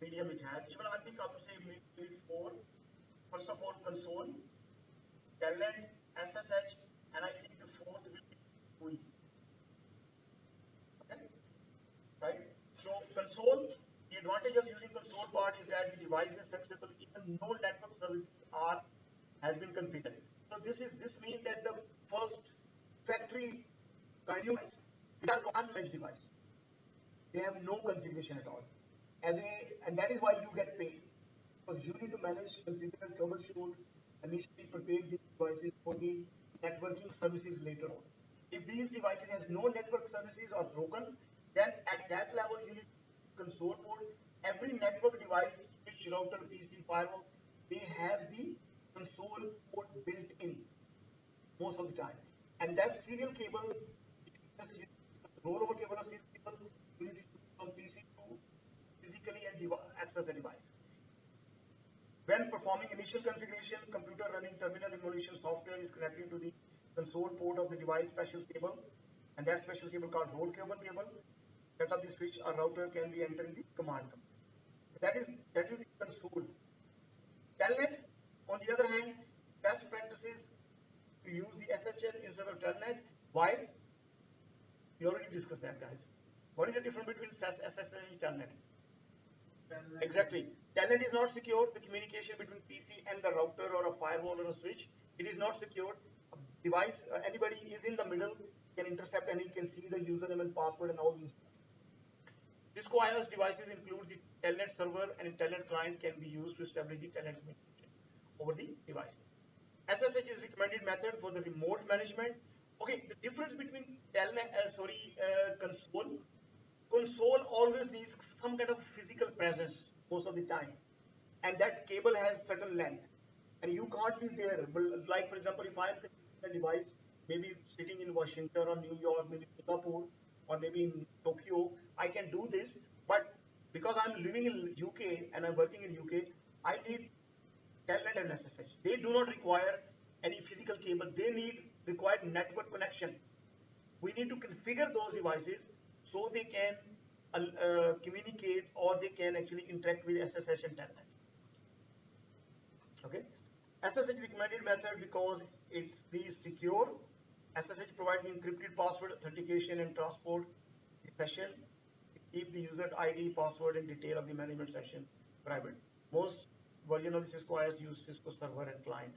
medium it has. Even I think I would say mid four. First of all, console, talent, SSH, and I think the fourth will be GUI. Okay, right? So console, the advantage of using console part is that the device is accessible even no network services are has been configured. So this means that the first factory device is an unmanaged device. They have no configuration at all. And that is why you get paid. Because you need to manage, configure, troubleshoot, initially prepare these devices for the networking services later on. If these devices has no network services or broken, then at that level you need console port. Every network device, switch, router, PC, firewall, they have the console port built in most of the time. And that serial cable, rollover cable or serial cable, you need to use from PC to physically and access the device. When performing initial configuration, computer running terminal emulation software is connected to the console port of the device special cable, and that special cable called roll cable. Set up the switch or router can be entered in the command. That is the console. Telnet, on the other hand, best practices to use the SSL instead of Telnet. Why? We already discussed that, guys. What is the difference between SSL and Telnet? Exactly. Telnet is not secure. The communication between PC and the router or a firewall or a switch, it is not secure. A device, anybody is in the middle, can intercept and he can see the username and password and all these. Cisco IOS devices include the Telnet server and Telnet client can be used to establish the Telnet communication over the device. SSH is recommended method for the remote management. Okay, the difference between Telnet, console. Console always needs some kind of physical presence most of the time, and that cable has certain length, and you can't be there. But like for example, if I'm configuring a device, maybe sitting in Washington or New York, maybe Singapore, or maybe in Tokyo, I can do this. But because I'm living in UK and I'm working in UK, I need Telnet and SSH. They do not require any physical cable. They require network connection. We need to configure those devices so they can communicate or they can actually interact with SSH and Telnet. Okay. SSH recommended method because it's the secure. SSH provides encrypted password authentication and transport the session. Keep the user ID, password, and detail of the management session private. Most version of the Cisco IS use Cisco server and client.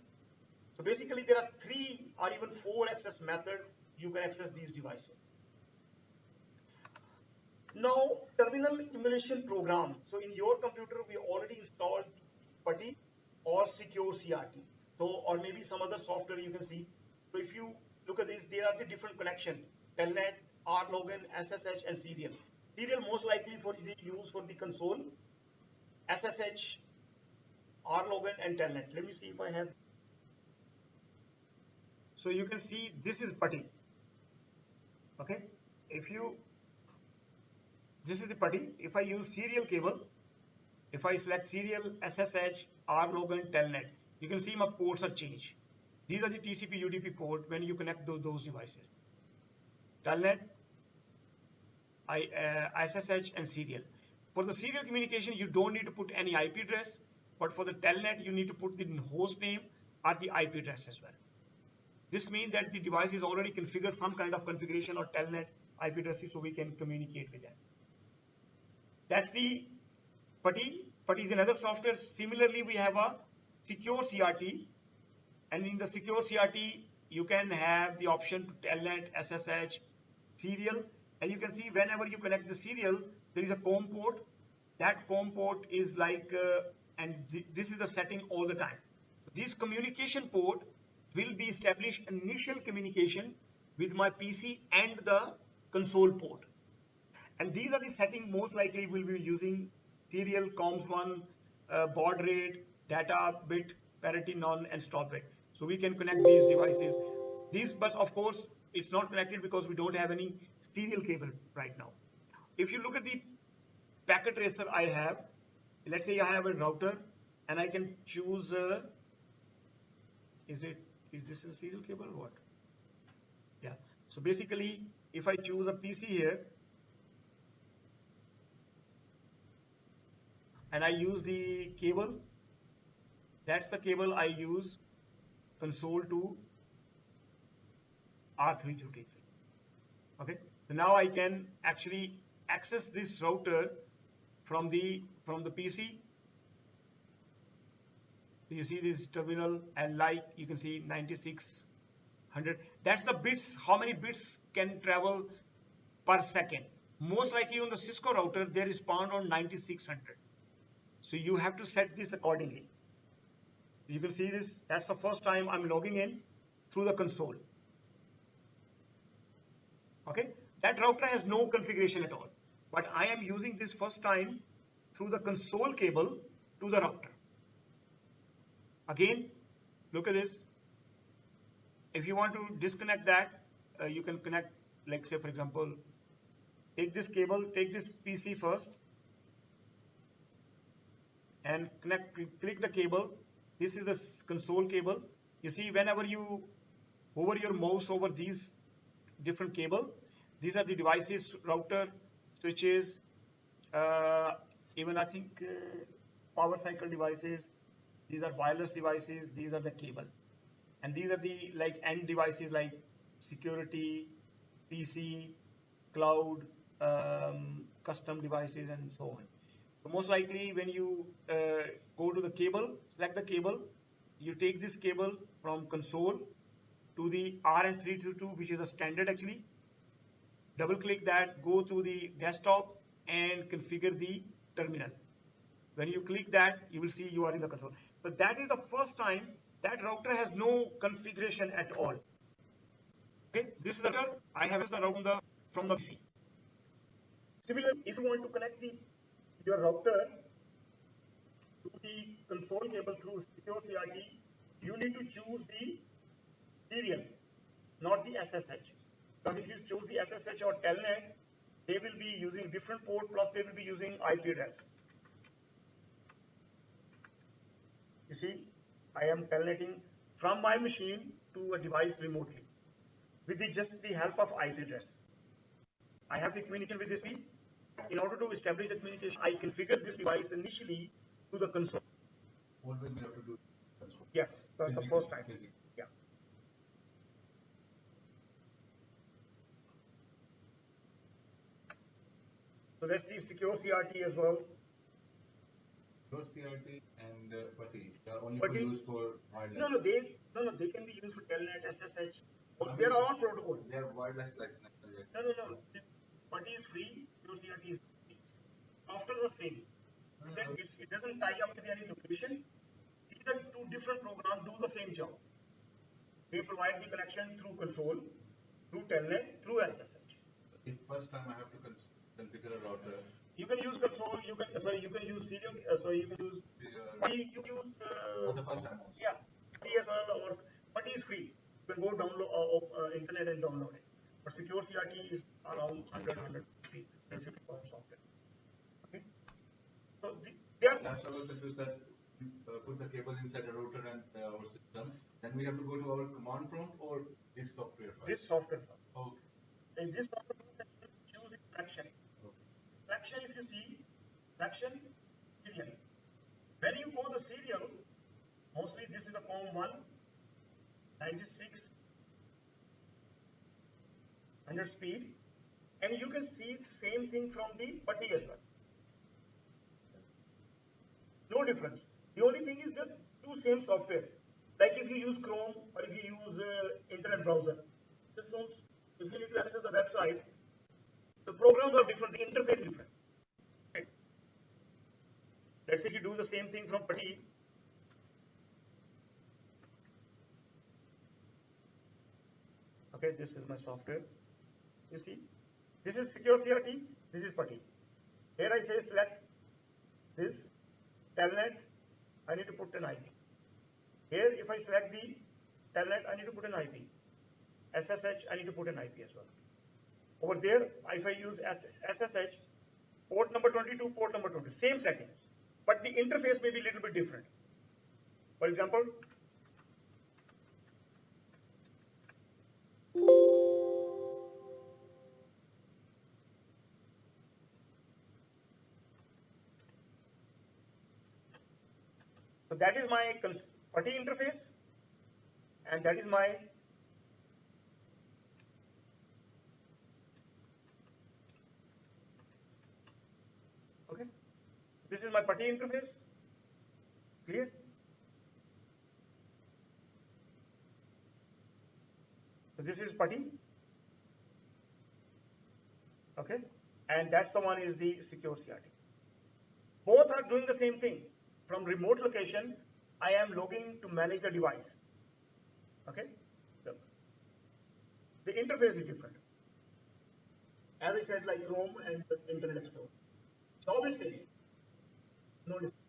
So basically, there are 3 or even 4 access methods you can access these devices. Now, terminal emulation program. So in your computer, we already installed PuTTY or Secure CRT. So, or maybe some other software you can see. So if you look at this, there are the different connections: Telnet, RLogin, SSH, and Serial. Serial most likely for is used for the console, SSH, RLogin, and Telnet. Let me see if I have. So you can see this is PuTTY. Okay, if you this is the PuTTY. If I use serial cable, if I select serial, SSH, RLogin, Telnet, you can see my ports are changed. These are the TCP UDP port when you connect those devices. Telnet, SSH, and serial. For the serial communication, you don't need to put any IP address, but for the Telnet, you need to put the host name or the IP address as well. This means that the device is already configured some kind of configuration or Telnet IP addresses so we can communicate with them. That's the PuTTY. PuTTY is another software. Similarly, we have a secure CRT, and in the secure CRT, you can have the option to Telnet, SSH, serial, and you can see whenever you connect the serial, there is a COM port. That COM port is like, and this is the setting all the time. This communication port will be established initial communication with my PC and the console port. And these are the settings most likely we'll be using: serial, comms1, baud rate, data, bit, parity, none, and stop bit. So we can connect these devices. But of course, it's not connected because we don't have any serial cable right now. If you look at the packet tracer I have, let's say I have a router and I can choose, is this a serial cable or what? Yeah. So basically, if I choose a PC here, and I use the cable. That's the cable I use console to R323. Okay, so now I can actually access this router from the PC. So you see this terminal, and like you can see 9600. That's the bits. How many bits can travel per second? Most likely on the Cisco router they respond on 9600. So you have to set this accordingly. You can see this. That's the first time I'm logging in through the console. Okay, that router has no configuration at all, but I am using this first time through the console cable to the router. Again, look at this. If you want to disconnect that, you can connect, like say for example, take this cable, take this PC first, and click the cable. This is the console cable. You see, whenever you hover your mouse over these different cable, these are the devices, router, switches, even I think power cycle devices. These are wireless devices. These are the cable, and these are the like end devices like security, PC, cloud, custom devices, and so on. So most likely when you go to the cable, select the cable, you take this cable from console to the RS322, which is a standard actually. Double click that, go to the desktop and configure the terminal. When you click that, you will see you are in the console. So that is the first time that router has no configuration at all. Okay, this is the router. I have the router from the PC. Similarly, if you want to connect your router to the console cable through secure CRT, you need to choose the serial, not the SSH. Because if you choose the SSH or Telnet, they will be using different port, plus they will be using IP address. You see, I am telnetting from my machine to a device remotely with just the help of IP address. I have the communication with this PC. In order to establish the communication, I configured this device initially to the console. Always we have to do console. Yes, that's the first time. Yeah. So let's see secure CRT as well. Secure CRT and PuTTY are only used for wireless. No, they can be used for Telnet, SSH. They are all protocols. They are wireless like. No. PuTTY is free. Secure CRT is free. After the same, then it doesn't tie up with any location. These are two different programs do the same job. They provide the connection through console, through Telnet, through SSH. If first time I have to configure a router. You can use console. You can use serial. You can use. You can use. For the first time. Yeah, DSL or PuTTY is free. You can go download internet and download it. But secure CRT is around 150 software. Okay. So they are. Last I was confused that put the cable inside a router and our system. Then we have to go to our command prompt or this software first? This software first. Okay. In this software, choose traction. Traction, if you see, traction serial. When you go the serial, mostly this is the COM1, 96, 100 speed, and you can see the same thing from the PuTTY as well. No difference. The only thing is that two same software. Like if you use Chrome or if you use internet browser, if you need to access the website, the programs are different, the interface is different. Okay. Let's say you do the same thing from PuTTY. Okay, this is my software. You see, this is secure CRT, this is PuTTY. Here I say select this Telnet, I need to put an IP. Here, if I select the Telnet, I need to put an IP. SSH, I need to put an IP as well. Over there, if I use SSH, port number 22, port number 20, same settings, but the interface may be a little bit different. For example, So that is my PuTTY interface, and that is my okay. This is my PuTTY interface. Clear? So this is PuTTY. Okay, and that's the one is the secure CRT. Both are doing the same thing. From remote location, I am logging to manage the device. Okay, so the interface is different. As I said, like Chrome and the Internet Explorer. So obviously, no difference.